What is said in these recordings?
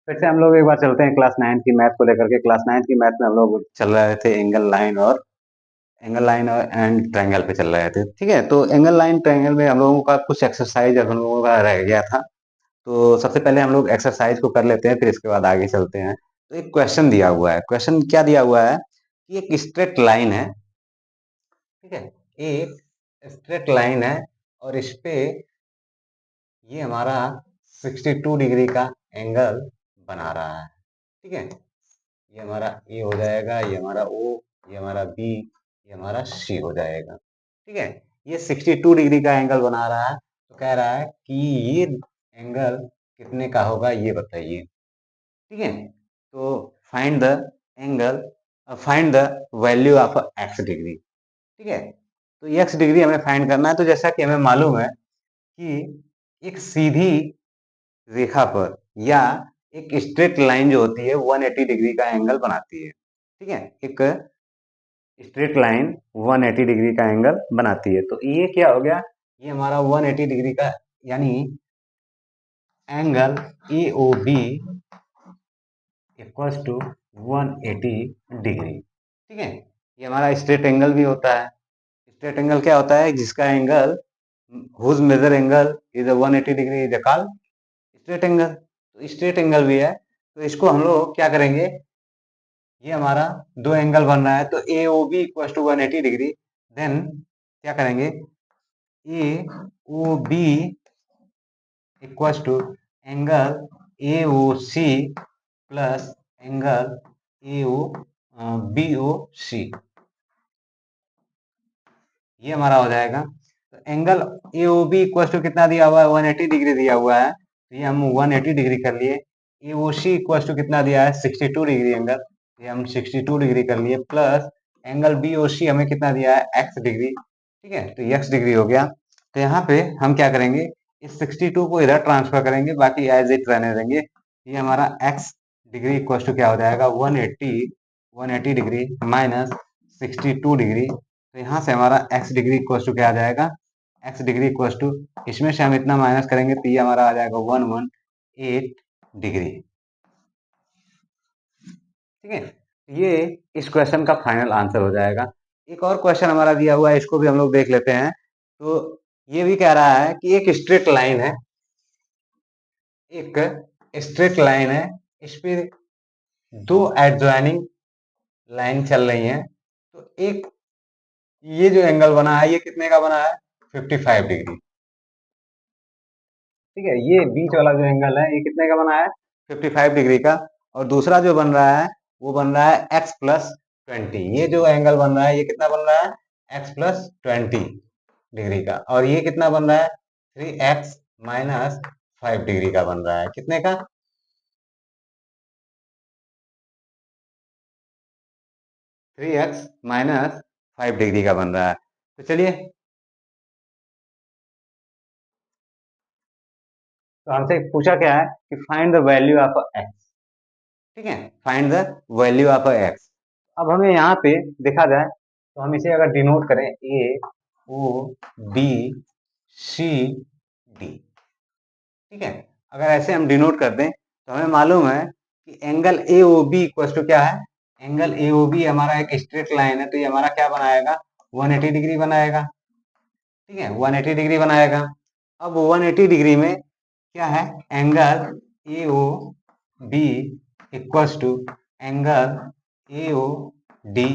फिर से हम लोग एक बार चलते हैं क्लास 9 की मैथ को लेकर के। क्लास 9 की मैथ में हम लोग चल रहे थे एंगल लाइन और एंड ट्रायंगल पे चल रहे थे। ठीक है, तो एंगल लाइन ट्रायंगल में हम लोगों का कुछ एक्सरसाइज हम लोगों का रह गया था। तो सबसे पहले हम लोग एक्सरसाइज को कर लेते हैं, फिर इसके बाद आगे चलते हैं। तो एक क्वेश्चन दिया हुआ है। क्वेश्चन क्या दिया हुआ है कि एक स्ट्रेट लाइन है। ठीक है, एक स्ट्रेट लाइन है और इस पे ये हमारा 62 डिग्री का एंगल बना रहा है। ठीक है, ये हमारा ए हो जाएगा, ये हमारा ओ, ये हमारा बी, ये हमारा सी हो जाएगा। ठीक है, ये 62 डिग्री का एंगल बना रहा है। तो कह रहा है कि ये एंगल कितने का होगा ये बताइए। ठीक है, तो find the angle, find the value of x degree. ठीक है, तो एक्स डिग्री हमें फाइंड करना है। तो जैसा कि हमें मालूम है कि एक सीधी रेखा पर या एक स्ट्रेट लाइन जो होती है 180 डिग्री का एंगल बनाती है। ठीक है, एक स्ट्रेट लाइन 180 डिग्री का एंगल बनाती है। तो ये क्या हो गया, ये हमारा 180 डिग्री का यानी angle A O B equals to 180 degree. ठीक है, ये हमारा स्ट्रेट एंगल भी होता है। स्ट्रेट एंगल क्या होता है, जिसका angle whose major angle is 180 degree is called straight angle. तो स्ट्रेट एंगल भी है, तो इसको हम लोग क्या करेंगे, ये हमारा दो एंगल बन रहा है तो A O B equal to 180 degree. Then क्या करेंगे, A O B equal to angle A O C plus angle A O B O C, ये हमारा हो जाएगा। तो angle A O B equal to कितना दिया हुआ है, 180 डिग्री दिया हुआ है, तो ये हम 180 डिग्री कर लिए। ए ओ सी इक्वल टू कितना दिया है, 62 डिग्री एंगल, ये हम 62 डिग्री कर लिए। प्लस एंगल बी ओ सी हमें कितना दिया है, एक्स डिग्री। ठीक है, तो एक्स डिग्री हो गया। तो यहाँ पे हम क्या करेंगे, इस 62 को इधर ट्रांसफर करेंगे, बाकी एज इट रहने देंगे। ये हमारा एक्स डिग्री इक्वल टू क्या हो जाएगा, 180 डिग्री माइनस 62 डिग्री। तो यहाँ से हमारा x डिग्री इक्वल टू क्या आ जाएगा, x डिग्री इक्वल टू, इसमें से हम इतना माइनस करेंगे तो ये हमारा आ जाएगा 118 डिग्री। ठीक है, ये इस क्वेश्चन का फाइनल आंसर हो जाएगा। एक और क्वेश्चन हमारा दिया हुआ है, इसको भी हम लोग देख लेते हैं। तो ये भी कह रहा है कि एक स्ट्रेट लाइन है, एक स्ट्रेट लाइन है, इस पे दो एडजॉइनिंग लाइन चल रही है। तो एक ये जो एंगल बना है ये कितने का बना है, 55 डिग्री। ठीक है, ये बीच वाला जो एंगल है ये कितने का बना है, 55 डिग्री का। और दूसरा जो बन रहा है वो बन रहा है x प्लस 20। ये जो एंगल बन रहा है ये कितना बन रहा है, x प्लस 20 डिग्री का। और ये कितना बन रहा है, 3x माइनस 5 डिग्री का बन रहा है। कितने का, 3x माइनस 5 डिग्री का बन रहा है। तो चलिए, तो हमसे पूछा क्या है कि find the value of x। ठीक है, find the value of x. अब हमें यहाँ पे देखा जाए तो हम इसे अगर डिनोट करें ए ओ बी सी डी। ठीक है, अगर ऐसे हम डिनोट कर दें तो हमें मालूम है कि angle A O B equal to क्या है, एंगल ए ओ बी हमारा एक स्ट्रेट लाइन है, तो ये हमारा क्या बनाएगा, 180 डिग्री बनाएगा। ठीक है, 180 डिग्री बनाएगा। अब 180 डिग्री में क्या है, angle A O B equals to angle A O D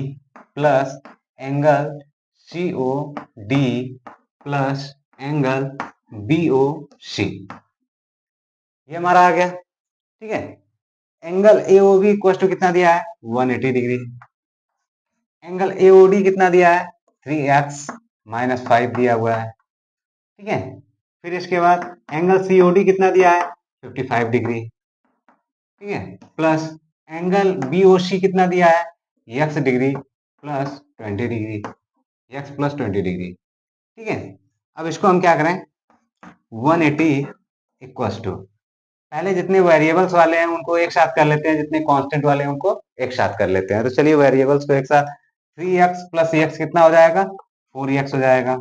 plus angle C O D plus angle B O C, ये हमारा आ गया। ठीक है, angle A O B equals to कितना दिया है, 180 degree. Angle A O D कितना दिया है, 3x माइनस 5 दिया हुआ है। ठीक है, फिर इसके बाद एंगल सी ओ डी कितना दिया है, 55 डिग्री। ठीक है, प्लस एंगल बी ओ सी कितना दिया है, x degree plus 20 degree, x plus 20 degree. ठीक है, अब इसको हम क्या करें, 180 इक्वल्स टू, पहले जितने वेरिएबल्स वाले हैं उनको एक साथ कर लेते हैं, जितने कांस्टेंट वाले हैं उनको एक साथ कर लेते हैं। तो चलिए वेरिएबल्स को एक साथ, 3x प्लस एक्स कितना हो जाएगा, 4x हो जाएगा।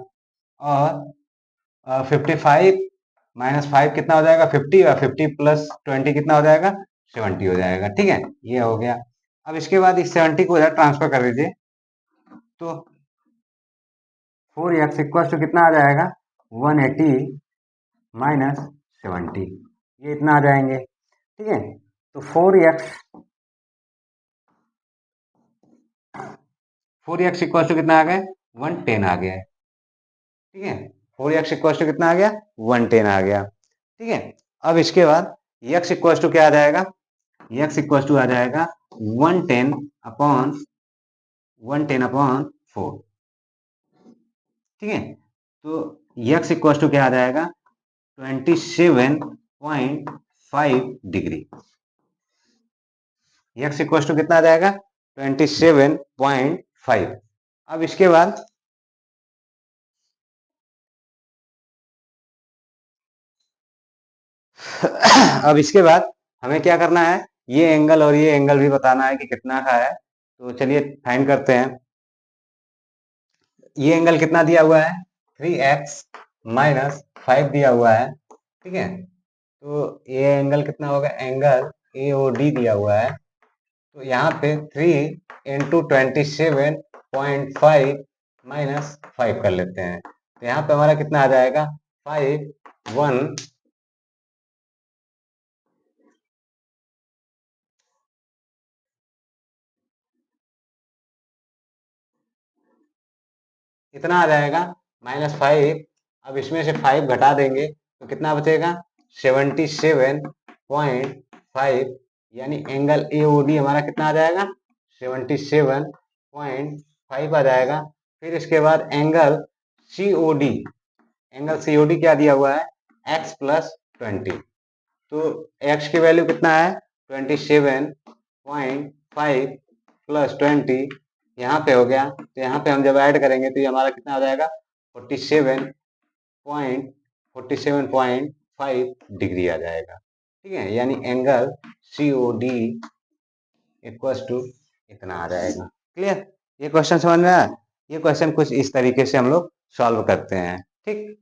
और 55 माइनस 5 कितना हो जाएगा, 50, और 50 प्लस 20 कितना हो जाएगा, 70 हो जाएगा। ठीक है, ये हो गया। अब इसके बाद इस 70 को इधर ट्रांसफर कर दीजिए, तो 4x इक्वल टू कितना आ जाएगा, 180 माइनस 70, ये इतना आ जाएंगे। ठीक है, तो 4x इक्वल टू कितना आ गया, 110 आ गया है। ठीक है, 4x इक्वल टू कितना आ गया, 110 आ गया। ठीक है, अब इसके बाद x इक्वल टू क्या आ जाएगा, x इक्वल टू आ जाएगा 110 अपॉन 4। ठीक है, तो x इक्वल टू क्या आ जाएगा, 27.5 डिग्री। x इक्वल टू कितना आ जाएगा, 27.5। अब इसके बाद अब इसके बाद हमें क्या करना है, ये एंगल और ये एंगल भी बताना है कि कितना का है। तो चलिए फाइंड करते हैं। ये एंगल कितना दिया हुआ है, 3x माइनस 5 दिया हुआ है। ठीक है, तो ये एंगल कितना होगा, एंगल AOD दिया हुआ है। तो यहाँ पे 3 इंटू 27.5 माइनस 5 कर लेते हैं, तो यहाँ पे हमारा कितना आ जाएगा, 5 इतना आ जाएगा, -5। अब इसमें से 5 घटा देंगे तो कितना बचेगा, 77.5, यानी एंगल AOD हमारा कितना आ जाएगा, 77.5 आ जाएगा। फिर इसके बाद एंगल COD, एंगल COD क्या दिया हुआ है, x प्लस 20। तो x की वैल्यू कितना है, 27.5 प्लस 20, यहाँ पे हो गया। तो यहाँ पे हम जब ऐड करेंगे तो ये हमारा कितना आ जाएगा, 47.5 डिग्री आ जाएगा। ठीक है, यानी एंगल COD इक्वल टू इतना आ जाएगा। क्लियर, ये क्वेश्चन समझ में आया। ये क्वेश्चन कुछ इस तरीके से हम लोग सॉल्व करते हैं। ठीक।